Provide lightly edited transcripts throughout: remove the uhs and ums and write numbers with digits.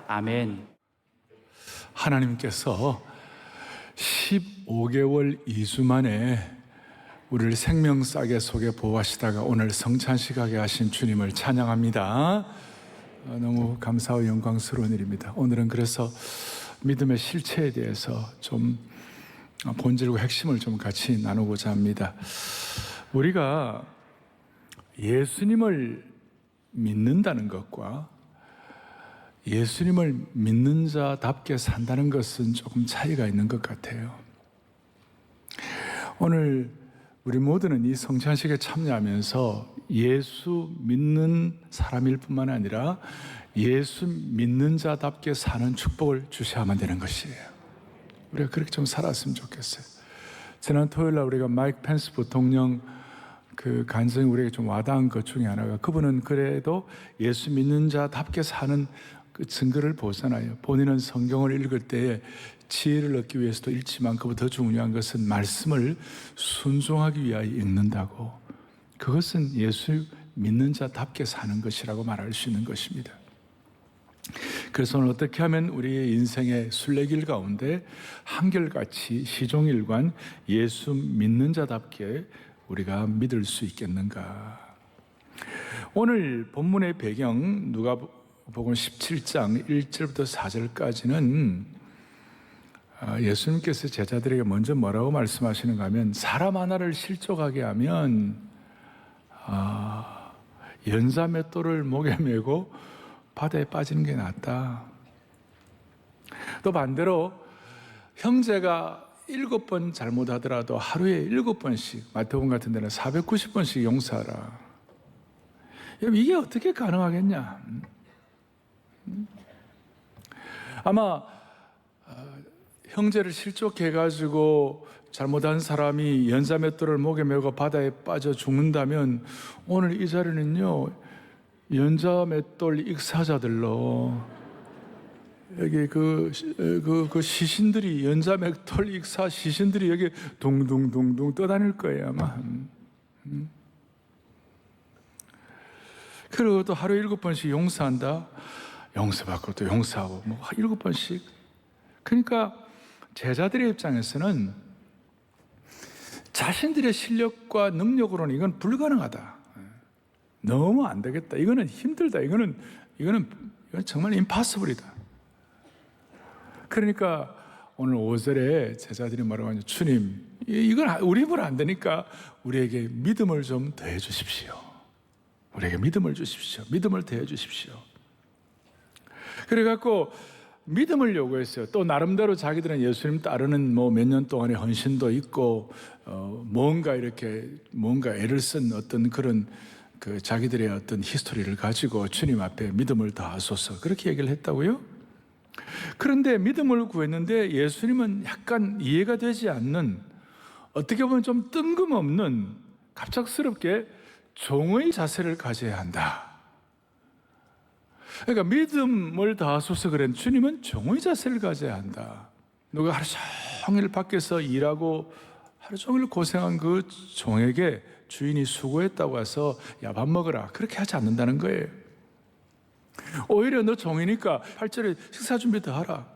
아멘. 하나님께서 15개월 2주 만에 우리를 생명싸개 속에 보호하시다가 오늘 성찬식하게 하신 주님을 찬양합니다. 너무 감사하고 영광스러운 일입니다. 오늘은 그래서 믿음의 실체에 대해서 좀 본질과 핵심을 좀 같이 나누고자 합니다. 우리가 예수님을 믿는다는 것과 예수님을 믿는 자답게 산다는 것은 조금 차이가 있는 것 같아요. 오늘 우리 모두는 이 성찬식에 참여하면서 예수 믿는 사람일 뿐만 아니라 예수 믿는 자답게 사는 축복을 주셔야만 되는 것이에요. 우리가 그렇게 좀 살았으면 좋겠어요. 지난 토요일 날 우리가 마이크 펜스 부통령 그 간증이 우리에게 좀 와닿은 것 중에 하나가, 그분은 그래도 예수 믿는 자답게 사는 그 증거를 보잖아요. 본인은 성경을 읽을 때에 지혜를 얻기 위해서도 읽지만 그보다 더 중요한 것은 말씀을 순종하기 위하여 읽는다고. 그것은 예수 믿는 자답게 사는 것이라고 말할 수 있는 것입니다. 그래서 오늘 어떻게 하면 우리의 인생의 순례길 가운데 한결같이 시종일관 예수 믿는 자답게 우리가 믿을 수 있겠는가. 오늘 본문의 배경 누가복음 17장 1절부터 4절까지는 예수님께서 제자들에게 먼저 뭐라고 말씀하시는가 하면, 사람 하나를 실족하게 하면 연자 맷돌을 목에 메고 바다에 빠지는 게 낫다. 또 반대로 형제가 7번 잘못하더라도 하루에 7번씩, 마태복음 같은 데는 490번씩 용서하라. 이게 어떻게 가능하겠냐? 아마 형제를 실족해가지고 잘못한 사람이 연자 맷돌을 목에 메고 바다에 빠져 죽는다면 오늘 이 자리는요, 연자 맷돌 익사자들로 여기 그 시신들이, 연자 맷돌 익사 시신들이 여기 둥둥둥둥 떠다닐 거예요 아마. 그리고 또 하루에 7번씩 용서한다. 용서받고 또 용서하고 7번씩. 그러니까 제자들의 입장에서는 자신들의 실력과 능력으로는 이건 불가능하다. 너무 안 되겠다. 이거는 힘들다. 이거는 정말 임파서블이다. 그러니까 오늘 5절에 제자들이 뭐라고 하냐, 주님, 이건 우리 힘으로 안 되니까 우리에게 믿음을 좀 더해 주십시오. 우리에게 믿음을 주십시오. 믿음을 더해 주십시오. 그래갖고 믿음을 요구했어요. 또 나름대로 자기들은 예수님 따르는 몇 년 동안의 헌신도 있고 뭔가 애를 쓴 어떤 그런 그 자기들의 어떤 히스토리를 가지고 주님 앞에 믿음을 다하소서, 그렇게 얘기를 했다고요? 그런데 믿음을 구했는데 예수님은 약간 이해가 되지 않는, 어떻게 보면 좀 뜬금없는, 갑작스럽게 종의 자세를 가져야 한다. 그러니까 믿음을 다하소서 그랬는데 주님은 종의 자세를 가져야 한다. 누가 하루 종일 밖에서 일하고 하루 종일 고생한 그 종에게 주인이 수고했다고 해서 야, 밥 먹어라, 그렇게 하지 않는다는 거예요. 오히려 너 종이니까 8절에 식사 준비 더 하라.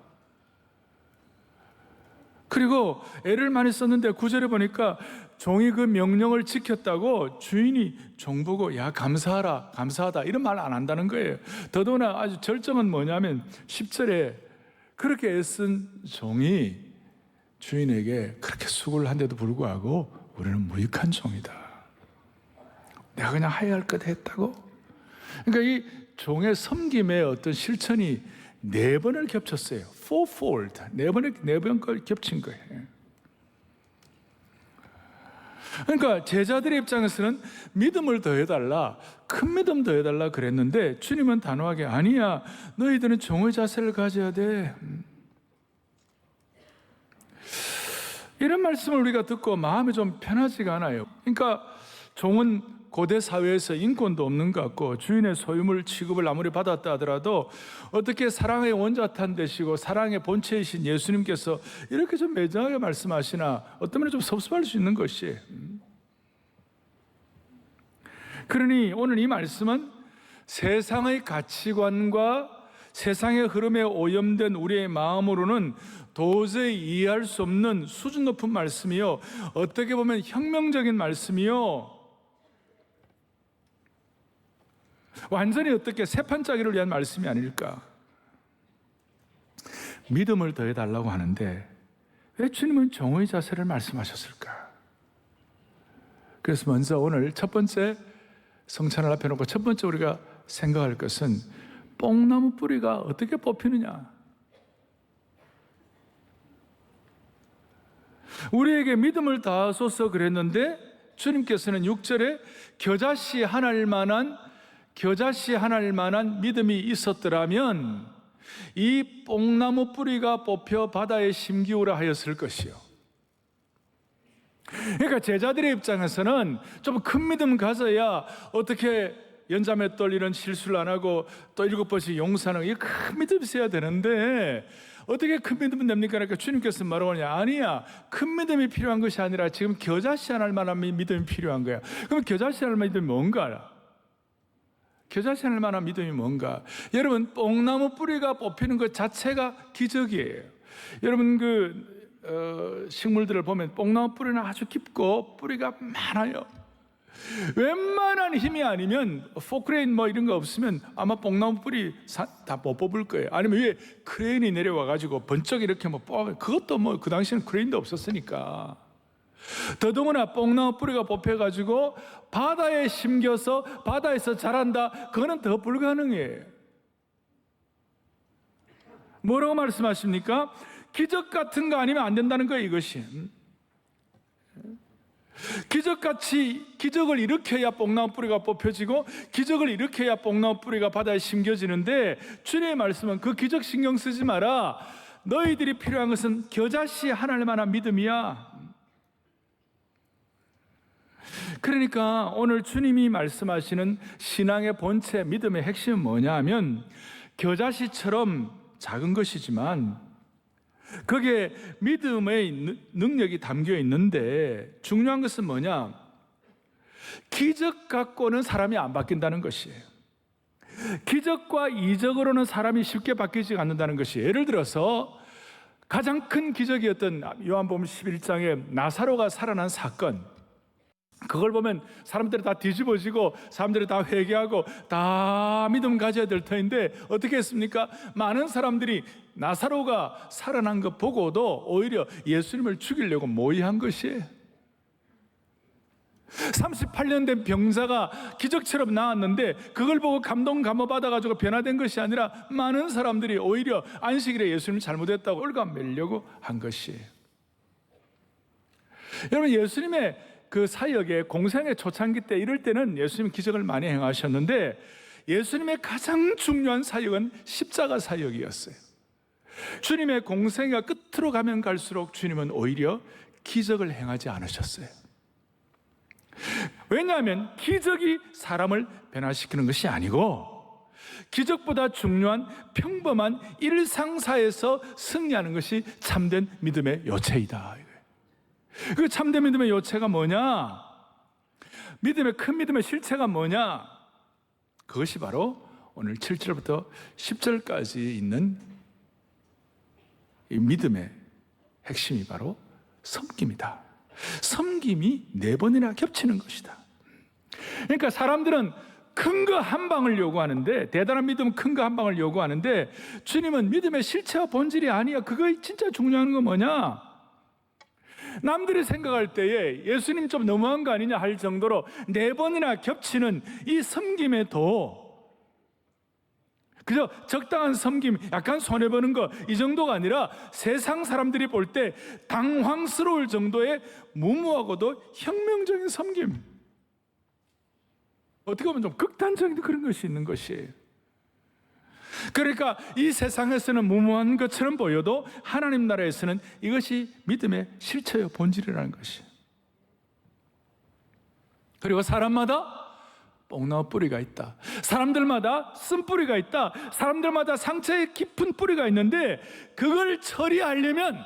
그리고 애를 많이 썼는데 9절에 보니까 종이 그 명령을 지켰다고 주인이 종 보고 야, 감사하라, 감사하다, 이런 말 안 한다는 거예요. 더더구나 아주 절정은 뭐냐면 10절에 그렇게 애쓴 종이 주인에게 그렇게 수고를 한데도 불구하고 우리는 무익한 종이다. 내가 그냥 해야 할 것 했다고? 그러니까 이 종의 섬김의 어떤 실천이 4번을 겹쳤어요. fourfold. 4번 걸 겹친 거예요. 그러니까 제자들의 입장에서는 믿음을 더해달라, 큰 믿음 더해달라 그랬는데 주님은 단호하게 아니야, 너희들은 종의 자세를 가져야 돼. 이런 말씀을 우리가 듣고 마음이 좀 편하지가 않아요. 그러니까 종은 고대 사회에서 인권도 없는 것 같고 주인의 소유물 취급을 아무리 받았다 하더라도 어떻게 사랑의 원자탄 되시고 사랑의 본체이신 예수님께서 이렇게 좀 매정하게 말씀하시나, 어떤 면에 좀 섭섭할 수 있는 것이에요. 그러니 오늘 이 말씀은 세상의 가치관과 세상의 흐름에 오염된 우리의 마음으로는 도저히 이해할 수 없는 수준 높은 말씀이요, 어떻게 보면 혁명적인 말씀이요, 완전히 어떻게 새판짜기를 위한 말씀이 아닐까. 믿음을 더해달라고 하는데 왜 주님은 종의 자세를 말씀하셨을까? 그래서 먼저 오늘 첫 번째 성찬을 앞에 놓고 첫 번째 우리가 생각할 것은 뽕나무 뿌리가 어떻게 뽑히느냐. 우리에게 믿음을 다하소서 그랬는데 주님께서는 6절에 겨자씨 하나일 만한 믿음이 있었더라면 이 뽕나무 뿌리가 뽑혀 바다에 심기우라 하였을 것이요. 그러니까 제자들의 입장에서는 좀 큰 믿음 가져야 어떻게 연자맷돌 이런 실수를 안 하고 또 7번씩 용서하는 이 큰 믿음이 있어야 되는데 어떻게 큰 믿음은 됩니까? 그러니까 주님께서 뭐라고 하냐, 아니야, 큰 믿음이 필요한 것이 아니라 지금 겨자씨 하나일 만한 믿음이 필요한 거야. 그럼 겨자씨 하나일 만한 믿음이 뭔가? 겨자씨 하나일 만한 믿음이 뭔가? 여러분, 뽕나무 뿌리가 뽑히는 것 자체가 기적이에요. 여러분, 식물들을 보면 뽕나무 뿌리는 아주 깊고 뿌리가 많아요. 웬만한 힘이 아니면 포크레인 이런 거 없으면 아마 뽕나무 뿌리 다 못 뽑을 거예요. 아니면 위에 크레인이 내려와가지고 번쩍 이렇게 뽑아. 그것도 그 당시에는 크레인도 없었으니까. 더더구나 뽕나무 뿌리가 뽑혀가지고 바다에 심겨서 바다에서 자란다. 그거는 더 불가능해요. 뭐라고 말씀하십니까? 기적 같은 거 아니면 안 된다는 거예요, 이것이. 기적을 일으켜야 뽕나무 뿌리가 뽑혀지고 기적을 일으켜야 뽕나무 뿌리가 바다에 심겨지는데 주님의 말씀은 그 기적 신경 쓰지 마라. 너희들이 필요한 것은 겨자씨 하나일 만한 믿음이야. 그러니까 오늘 주님이 말씀하시는 신앙의 본체, 믿음의 핵심은 뭐냐 하면 겨자씨처럼 작은 것이지만 거기에 믿음의 능력이 담겨 있는데 중요한 것은 뭐냐? 기적 갖고는 사람이 안 바뀐다는 것이에요. 기적과 이적으로는 사람이 쉽게 바뀌지 않는다는 것이에요. 예를 들어서 가장 큰 기적이었던 요한복음 11장에 나사로가 살아난 사건, 그걸 보면 사람들이 다 뒤집어지고 사람들이 다 회개하고 다 믿음 가져야 될 터인데 어떻게 했습니까? 많은 사람들이 나사로가 살아난 것 보고도 오히려 예수님을 죽이려고 모의한 것이에요. 38년 된 병자가 기적처럼 나왔는데 그걸 보고 감동 감화받아가지고 변화된 것이 아니라 많은 사람들이 오히려 안식일에 예수님이 잘못했다고 올가매려고 한 것이에요. 여러분, 예수님의 그 사역의 공생의 초창기 때 이럴 때는 예수님이 기적을 많이 행하셨는데 예수님의 가장 중요한 사역은 십자가 사역이었어요. 주님의 공생애가 끝으로 가면 갈수록 주님은 오히려 기적을 행하지 않으셨어요. 왜냐하면 기적이 사람을 변화시키는 것이 아니고 기적보다 중요한 평범한 일상사에서 승리하는 것이 참된 믿음의 요체이다. 그 참된 믿음의 요체가 뭐냐? 큰 믿음의 실체가 뭐냐? 그것이 바로 오늘 7절부터 10절까지 있는 이 믿음의 핵심이 바로 섬김이다. 섬김이 4번이나 겹치는 것이다. 그러니까 사람들은 큰 거 한 방을 요구하는데, 대단한 믿음은 큰 거 한 방을 요구하는데 주님은 믿음의 실체와 본질이 아니야. 그거 진짜 중요한 건 뭐냐? 남들이 생각할 때에 예수님 좀 너무한 거 아니냐 할 정도로 4번이나 겹치는 이 섬김의 도, 그저 적당한 섬김, 약간 손해보는 거 이 정도가 아니라 세상 사람들이 볼 때 당황스러울 정도의 무모하고도 혁명적인 섬김, 어떻게 보면 좀 극단적인 그런 것이 있는 것이에요. 그러니까 이 세상에서는 무모한 것처럼 보여도 하나님 나라에서는 이것이 믿음의 실체요 본질이라는 것이에요. 그리고 사람마다 뽕나무 뿌리가 있다. 사람들마다 쓴뿌리가 있다. 사람들마다 상처의 깊은 뿌리가 있는데 그걸 처리하려면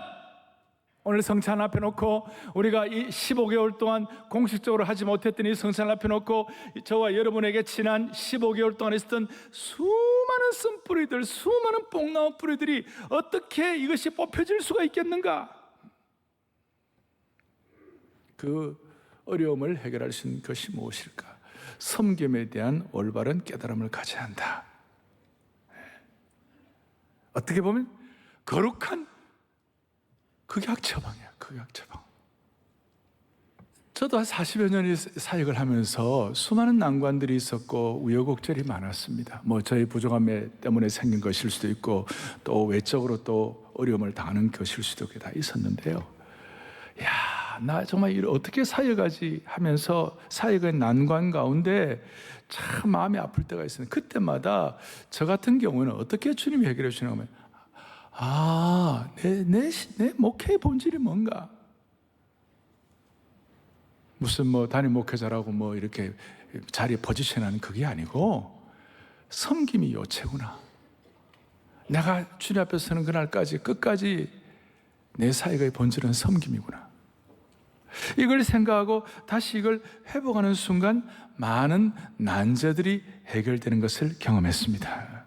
오늘 성찬 앞에 놓고 우리가 이 15개월 동안 공식적으로 하지 못했던 이 성찬 앞에 놓고 저와 여러분에게 지난 15개월 동안 있었던 수많은 쓴뿌리들, 수많은 뽕나무 뿌리들이 어떻게 이것이 뽑혀질 수가 있겠는가? 그 어려움을 해결할 수 있는 것이 무엇일까? 섬김에 대한 올바른 깨달음을 가져야 한다. 어떻게 보면 거룩한 극약 처방이야. 극약 처방. 저도 한 40여 년의 사역을 하면서 수많은 난관들이 있었고 우여곡절이 많았습니다. 저희 부족함 때문에 생긴 것일 수도 있고 또 외적으로 또 어려움을 당하는 것일 수도 있고 다 있었는데요. 나 정말 어떻게 사역하지 하면서 사역의 난관 가운데 참 마음이 아플 때가 있어요. 그때마다 저 같은 경우는 어떻게 주님이 해결해 주시나 하면 내 목회의 본질이 뭔가? 무슨 담임 목회자라고 이렇게 자리에 포지션하는 그게 아니고 섬김이 요체구나. 내가 주님 앞에 서는 그날까지 끝까지 내 사역의 본질은 섬김이구나. 이걸 생각하고 다시 이걸 회복하는 순간 많은 난제들이 해결되는 것을 경험했습니다.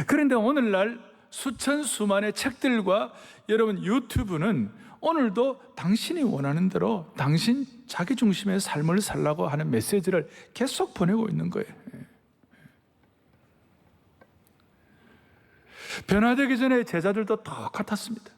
그런데 오늘날 수천 수만의 책들과 여러분 유튜브는 오늘도 당신이 원하는 대로 당신 자기중심의 삶을 살라고 하는 메시지를 계속 보내고 있는 거예요. 변화되기 전에 제자들도 똑같았습니다.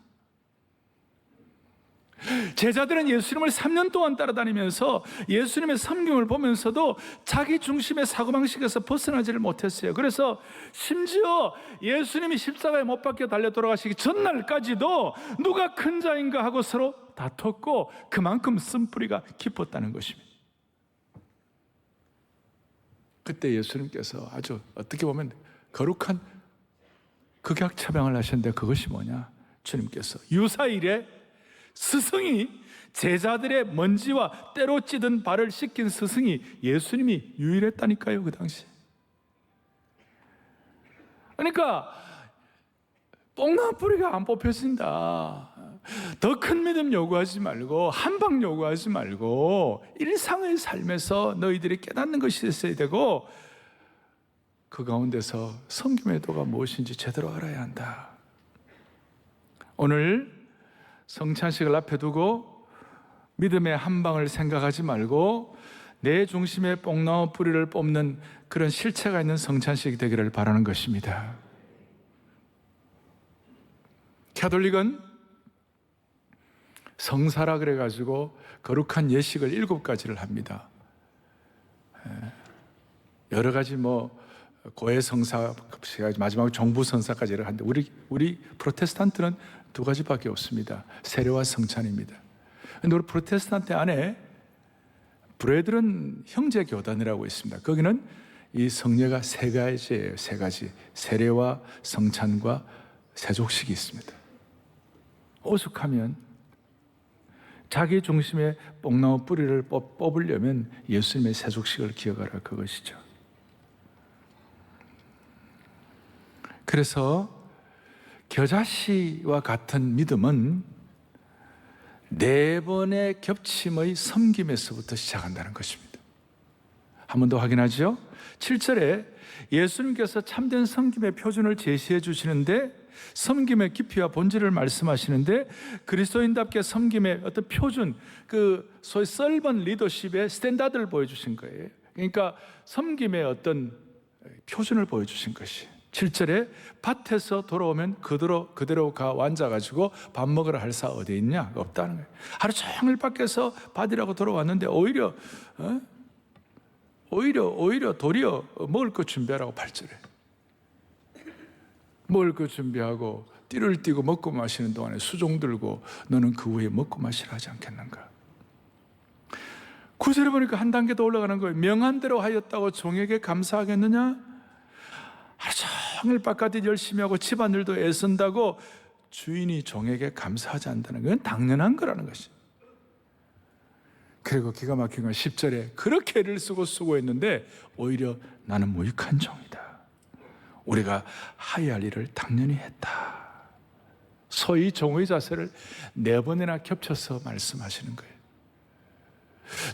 제자들은 예수님을 3년 동안 따라다니면서 예수님의 섬김을 보면서도 자기 중심의 사고방식에서 벗어나지를 못했어요. 그래서 심지어 예수님이 십자가에 못 박혀 달려 돌아가시기 전날까지도 누가 큰 자인가 하고 서로 다퉜고 그만큼 쓴뿌리가 깊었다는 것입니다. 그때 예수님께서 아주 어떻게 보면 거룩한 극약 처방을 하셨는데 그것이 뭐냐? 주님께서 유사일에 스승이 제자들의 먼지와 때로 찌든 발을 씻긴 스승이 예수님이 유일했다니까요, 그 당시. 그러니까 뽕나무 뿌리가 안 뽑혀진다. 더 큰 믿음 요구하지 말고 한방 요구하지 말고 일상의 삶에서 너희들이 깨닫는 것이 있어야 되고 그 가운데서 섬김의 도가 무엇인지 제대로 알아야 한다. 오늘 성찬식을 앞에 두고 믿음의 한방을 생각하지 말고 내 중심에 뽕나무 뿌리를 뽑는 그런 실체가 있는 성찬식이 되기를 바라는 것입니다. 가톨릭은 성사라 그래가지고 거룩한 예식을 7가지를 합니다. 여러 가지 고해 성사, 마지막 정부 성사까지 하는데 우리 프로테스탄트는 2가지밖에 없습니다. 세례와 성찬입니다. 그런데 우리 프로테스탄트 안에 브레들은 형제 교단이라고 있습니다. 거기는 이 성례가 3가지예요. 3가지. 세례와 성찬과 세족식이 있습니다. 오죽하면 자기 중심의 뽕나무 뿌리를 뽑으려면 예수님의 세족식을 기억하라 그것이죠. 그래서 겨자씨와 같은 믿음은 4번의 겹침의 섬김에서부터 시작한다는 것입니다. 한 번 더 확인하죠. 7절에 예수님께서 참된 섬김의 표준을 제시해 주시는데 섬김의 깊이와 본질을 말씀하시는데 그리스도인답게 섬김의 어떤 표준, 소위 servant 리더십의 스탠다드를 보여주신 거예요. 그러니까 섬김의 어떤 표준을 보여주신 것이 7절에 밭에서 돌아오면 그대로 앉아가지고 밥 먹으러 할 사 어디 있냐? 없다는 거예요. 하루 종일 밖에서 밭이라고 돌아왔는데 오히려 도리어 먹을 거 준비하라고 8절에 먹을 거 준비하고 띠를 띠고 먹고 마시는 동안에 수종 들고 너는 그 후에 먹고 마시라 하지 않겠는가? 9절에 보니까 한 단계 더 올라가는 거예요. 명한 대로 하였다고 종에게 감사하겠느냐? 하루 종일 바깥에 열심히 하고 집안일도 애쓴다고 주인이 종에게 감사하지 않는다는 건 당연한 거라는 것이. 그리고 기가 막힌 건 10절에 그렇게 애를 쓰고 수고했는데 오히려 나는 무익한 종이다. 우리가 하야 할 일을 당연히 했다. 소위 종의 자세를 4번이나 겹쳐서 말씀하시는 거예요.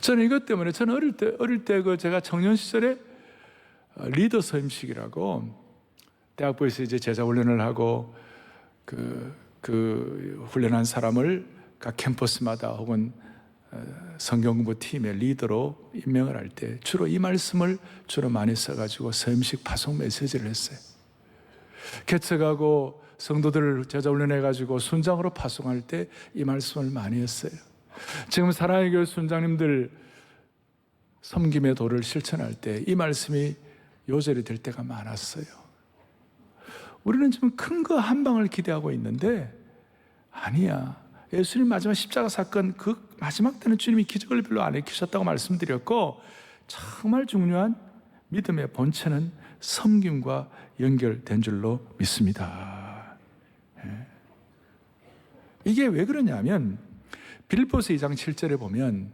저는 이것 때문에 저는 어릴 때 제가 청년 시절에 리더 서임식이라고 대학부에서 이제 제자 훈련을 하고 그 훈련한 사람을 각 캠퍼스마다 혹은 성경 공부 팀의 리더로 임명을 할 때 주로 이 말씀을 주로 많이 써가지고 서임식 파송 메시지를 했어요. 개척하고 성도들을 제자 훈련해가지고 순장으로 파송할 때 이 말씀을 많이 했어요. 지금 사랑의 교회 순장님들 섬김의 도를 실천할 때 이 말씀이 요절이 될 때가 많았어요. 우리는 지금 큰 거 한 방을 기대하고 있는데 아니야. 예수님 마지막 십자가 사건 그 마지막 때는 주님이 기적을 별로 안 일으키셨다고 말씀드렸고, 정말 중요한 믿음의 본체는 섬김과 연결된 줄로 믿습니다. 이게 왜 그러냐면 빌립보서 2장 7절에 보면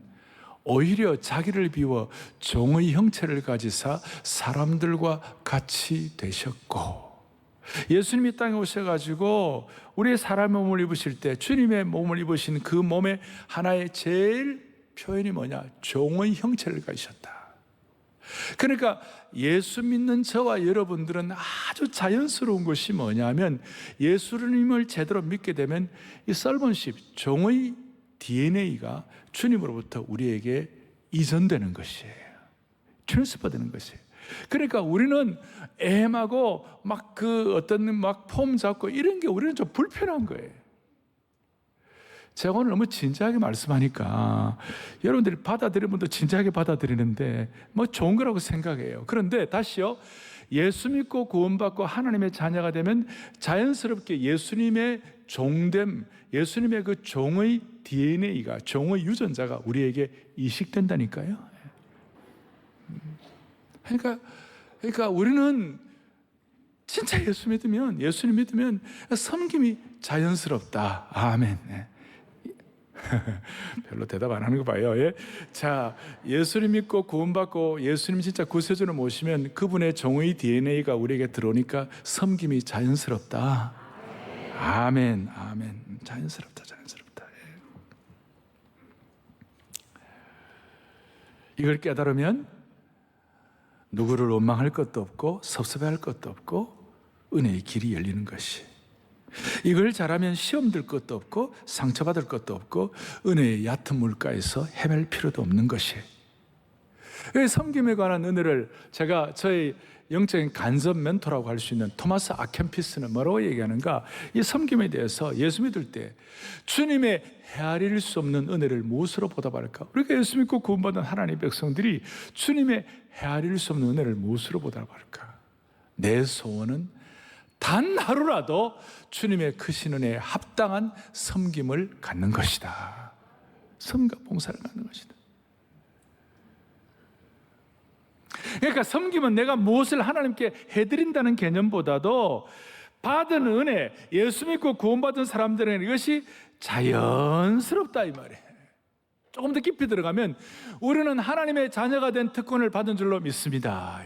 오히려 자기를 비워 종의 형체를 가지사 사람들과 같이 되셨고, 예수님이 땅에 오셔가지고 우리의 사람의 몸을 입으실 때 주님의 몸을 입으신 그 몸의 하나의 제일 표현이 뭐냐? 종의 형체를 가지셨다. 그러니까 예수 믿는 저와 여러분들은 아주 자연스러운 것이 뭐냐면 예수님을 제대로 믿게 되면 이 servantship, 종의 DNA가 주님으로부터 우리에게 이전되는 것이에요. 트랜스퍼되는 것이에요. 그러니까 우리는 애매하고 막 막 폼 잡고 이런 게 우리는 좀 불편한 거예요. 제가 오늘 너무 진지하게 말씀하니까 여러분들이 받아들이는 분도 진지하게 받아들이는데 뭐 좋은 거라고 생각해요. 그런데 다시요, 예수 믿고 구원받고 하나님의 자녀가 되면 자연스럽게 예수님의 종됨, 예수님의 그 종의 DNA가, 종의 유전자가 우리에게 이식된다니까요. 그러니까 우리는 진짜 예수님 믿으면 섬김이 자연스럽다. 아멘. 별로 대답 안 하는 거 봐요. 예? 자, 예수님 믿고 구원받고 예수님 진짜 구세주로 모시면 그분의 종의 DNA가 우리에게 들어오니까 섬김이 자연스럽다. 아멘. 자연스럽다. 예. 이걸 깨달으면 누구를 원망할 것도 없고 섭섭해할 것도 없고 은혜의 길이 열리는 것이, 이걸 잘하면 시험 들 것도 없고 상처받을 것도 없고 은혜의 얕은 물가에서 헤맬 필요도 없는 것이, 섬김에 관한 은혜를 제가 저희 영적인 간섭 멘토라고 할 수 있는 토마스 아켄피스는 뭐라고 얘기하는가? 이 섬김에 대해서 예수 믿을 때 주님의 헤아릴 수 없는 은혜를 무엇으로 보답할까? 우리가 예수 믿고 구원받은 하나님의 백성들이 주님의 헤아릴 수 없는 은혜를 무엇으로 보답할까? 내 소원은 단 하루라도 주님의 크신 은혜에 합당한 섬김을 갖는 것이다. 섬과 봉사를 갖는 것이다. 그러니까 섬김은 내가 무엇을 하나님께 해드린다는 개념보다도 받은 은혜, 예수 믿고 구원받은 사람들에게 이것이 자연스럽다 이 말이에요. 조금 더 깊이 들어가면 우리는 하나님의 자녀가 된 특권을 받은 줄로 믿습니다.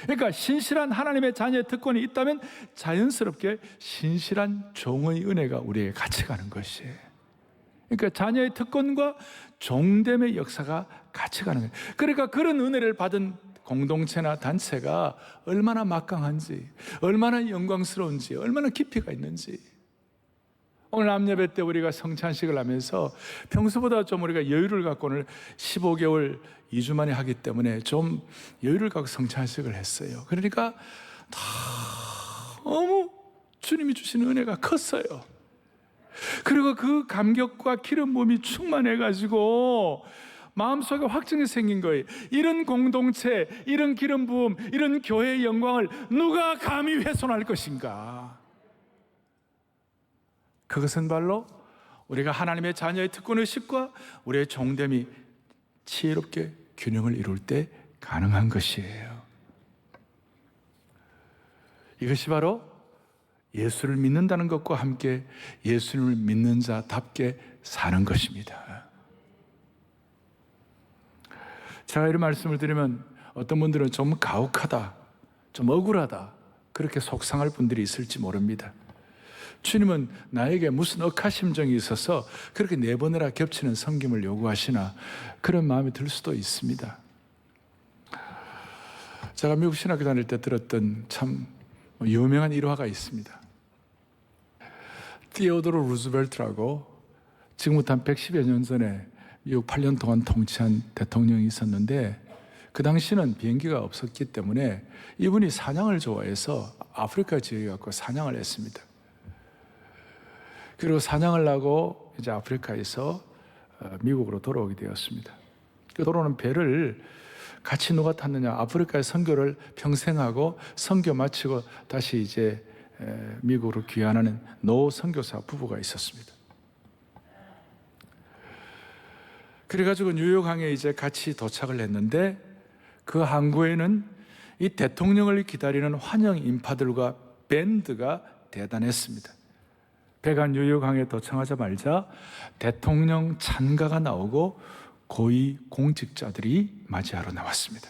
그러니까 신실한 하나님의 자녀의 특권이 있다면 자연스럽게 신실한 종의 은혜가 우리에게 같이 가는 것이에요. 그러니까 자녀의 특권과 종됨의 역사가 같이 가는 거예요. 그러니까 그런 은혜를 받은 공동체나 단체가 얼마나 막강한지, 얼마나 영광스러운지, 얼마나 깊이가 있는지. 오늘 암예배 때 우리가 성찬식을 하면서 평소보다 좀 우리가 여유를 갖고 오늘 15개월 2주 만에 하기 때문에 좀 여유를 갖고 성찬식을 했어요. 그러니까 너무 주님이 주시는 은혜가 컸어요. 그리고 그 감격과 기름 부음이 충만해가지고 마음속에 확증이 생긴 거예요. 이런 공동체, 이런 기름 부음, 이런 교회의 영광을 누가 감히 훼손할 것인가? 그것은 바로 우리가 하나님의 자녀의 특권의식과 우리의 종됨이 지혜롭게 균형을 이룰 때 가능한 것이에요. 이것이 바로 예수를 믿는다는 것과 함께 예수님을 믿는 자답게 사는 것입니다. 제가 이런 말씀을 드리면 어떤 분들은 좀 가혹하다, 좀 억울하다, 그렇게 속상할 분들이 있을지 모릅니다. 주님은 나에게 무슨 억하심정이 있어서 그렇게 내보내라 겹치는 섬김을 요구하시나, 그런 마음이 들 수도 있습니다. 제가 미국 신학교 다닐 때 들었던 참 유명한 일화가 있습니다. 티오도로 루즈벨트라고 지금부터 한 110여 년 전에 미국 8년 동안 통치한 대통령이 있었는데, 그 당시는 비행기가 없었기 때문에 이분이 사냥을 좋아해서 아프리카 지역에 가서 사냥을 했습니다. 그리고 사냥을 하고 이제 아프리카에서 미국으로 돌아오게 되었습니다. 그 돌아오는 배를 같이 누가 탔느냐, 아프리카의 선교를 평생 하고 선교 마치고 다시 이제 미국으로 귀환하는 노 선교사 부부가 있었습니다. 그래가지고 뉴욕항에 이제 같이 도착을 했는데, 그 항구에는 이 대통령을 기다리는 환영 인파들과 밴드가 대단했습니다. 배가 뉴욕항에 도착하자마자 대통령 찬가가 나오고 고위 공직자들이 맞이하러 나왔습니다.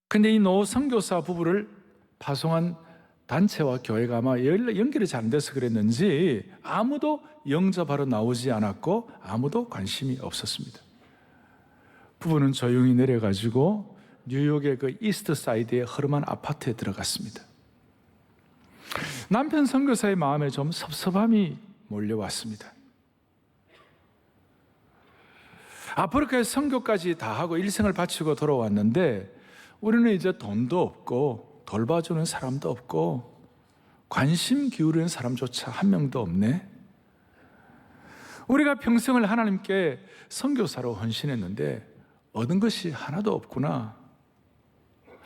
근데 이 노 선교사 부부를 파송한 단체와 교회가 아마 연결이 잘 안 돼서 그랬는지 아무도 영접하러 나오지 않았고 아무도 관심이 없었습니다. 부부는 조용히 내려가지고 뉴욕의 그 이스트 사이드의 허름한 아파트에 들어갔습니다. 남편 선교사의 마음에 좀 섭섭함이 몰려왔습니다. 아프리카에 선교까지 다 하고 일생을 바치고 돌아왔는데, 우리는 이제 돈도 없고 돌봐주는 사람도 없고 관심 기울이는 사람조차 한 명도 없네. 우리가 평생을 하나님께 선교사로 헌신했는데 얻은 것이 하나도 없구나.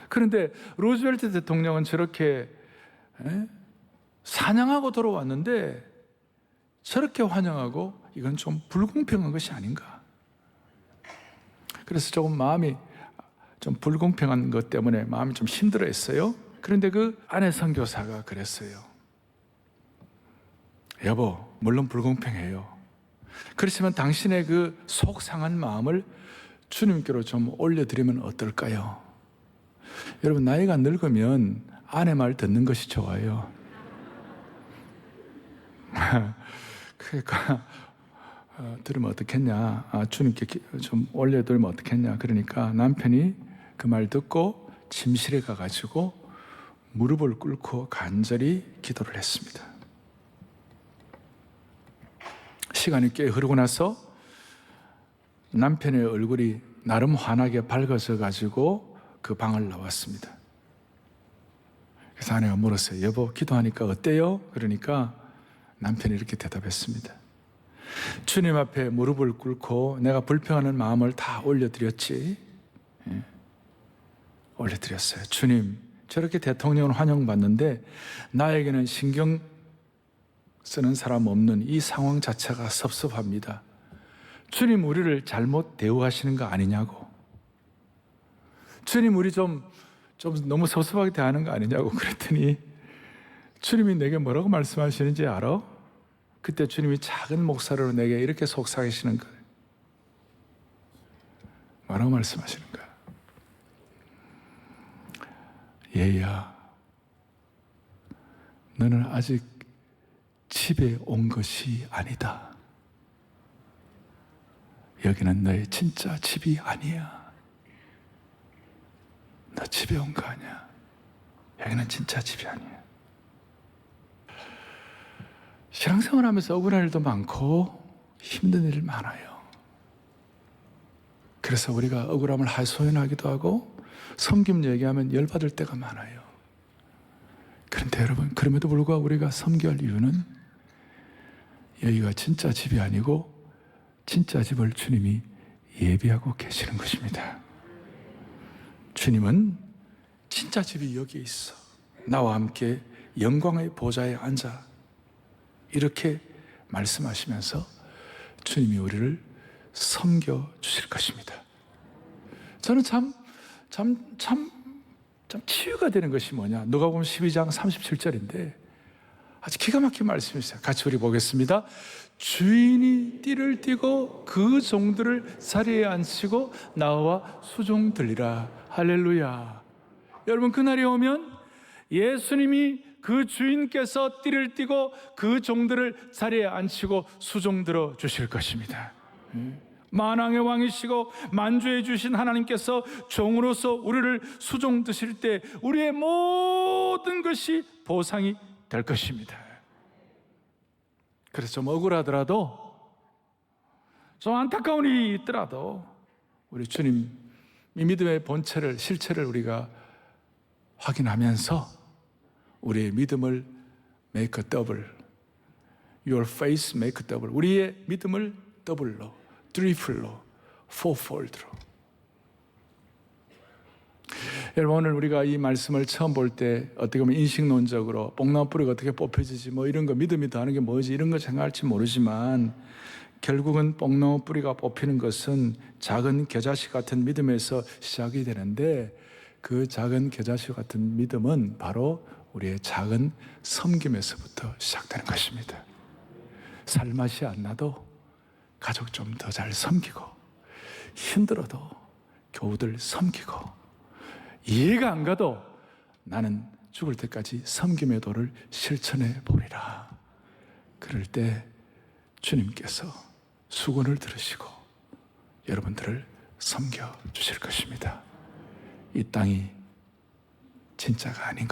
그런데 루즈벨트 대통령은 저렇게 사냥하고 돌아왔는데 저렇게 환영하고, 이건 좀 불공평한 것이 아닌가. 그래서 조금 마음이 좀 불공평한 것 때문에 마음이 좀 힘들어했어요. 그런데 그 아내 선교사가 그랬어요. 여보, 물론 불공평해요. 그렇지만 당신의 그 속 상한 마음을 주님께로 좀 올려드리면 어떨까요? 여러분, 나이가 늙으면 아내 말 듣는 것이 좋아요. 그러니까 들으면 어떻겠냐, 주님께 좀 올려드리면 어떻겠냐. 그러니까 남편이 그 말 듣고 침실에 가가지고 무릎을 꿇고 간절히 기도를 했습니다. 시간이 꽤 흐르고 나서 남편의 얼굴이 나름 환하게 밝아져 가지고 그 방을 나왔습니다. 그래서 아내가 물었어요. 여보, 기도하니까 어때요? 그러니까 남편이 이렇게 대답했습니다. 주님 앞에 무릎을 꿇고 내가 불평하는 마음을 다 올려드렸지. 올려드렸어요. 주님, 저렇게 대통령을 환영받는데 나에게는 신경 쓰는 사람 없는 이 상황 자체가 섭섭합니다. 주님, 우리를 잘못 대우하시는 거 아니냐고. 주님, 우리 좀 너무 섭섭하게 대하는 거 아니냐고 그랬더니 주님이 내게 뭐라고 말씀하시는지 알아? 그때 주님이 작은 목소리로 내게 이렇게 속삭이시는 거예요. 뭐라고 말씀하시는 거야? 얘야, 너는 아직 집에 온 것이 아니다. 여기는 너의 진짜 집이 아니야. 너 집에 온 거 아니야. 여기는 진짜 집이 아니야. 신앙생활 하면서 억울한 일도 많고 힘든 일 많아요. 그래서 우리가 억울함을 하소연하기도 하고 섬김 얘기하면 열받을 때가 많아요. 그런데 여러분, 그럼에도 불구하고 우리가 섬겨할 이유는 여기가 진짜 집이 아니고 진짜 집을 주님이 예비하고 계시는 것입니다. 주님은 진짜 집이 여기 있어. 나와 함께 영광의 보좌에 앉아. 이렇게 말씀하시면서 주님이 우리를 섬겨 주실 것입니다. 저는 참 치유가 되는 것이 뭐냐. 누가복음 12장 37절인데 아주 기가 막힌 말씀이세요. 같이 우리 보겠습니다. 주인이 띠를 띠고 그 종들을 자리에 앉히고 나와 수종 들리라. 할렐루야. 여러분, 그날이 오면 예수님이 그 주인께서 띠를 띠고 그 종들을 자리에 앉히고 수종 들어 주실 것입니다. 만왕의 왕이시고 만주해 주신 하나님께서 종으로서 우리를 수종 드실 때 우리의 모든 것이 보상이 될 것입니다. 그래서 좀 억울하더라도, 좀 안타까운 일이 있더라도 우리 주님 이 믿음의 본체를, 실체를 우리가 확인하면서 우리의 믿음을 make a double, your faith make a double, 우리의 믿음을 더블로, 트리플로, 포폴드로. 여러분, 오늘 우리가 이 말씀을 처음 볼 때 어떻게 보면 인식론적으로 뽕나무 뿌리가 어떻게 뽑혀지지, 뭐 이런 거, 믿음이 더하는 게 뭐지, 이런 거 생각할지 모르지만, 결국은 뽕나무 뿌리가 뽑히는 것은 작은 겨자씨 같은 믿음에서 시작이 되는데, 그 작은 겨자씨 같은 믿음은 바로 우리의 작은 섬김에서부터 시작되는 것입니다. 살맛이 안 나도 가족 좀 더 잘 섬기고, 힘들어도 교우들 섬기고, 이해가 안 가도 나는 죽을 때까지 섬김의 도를 실천해 보리라. 그럴 때 주님께서 수건을 들으시고 여러분들을 섬겨 주실 것입니다. 이 땅이 진짜가 아닌 것.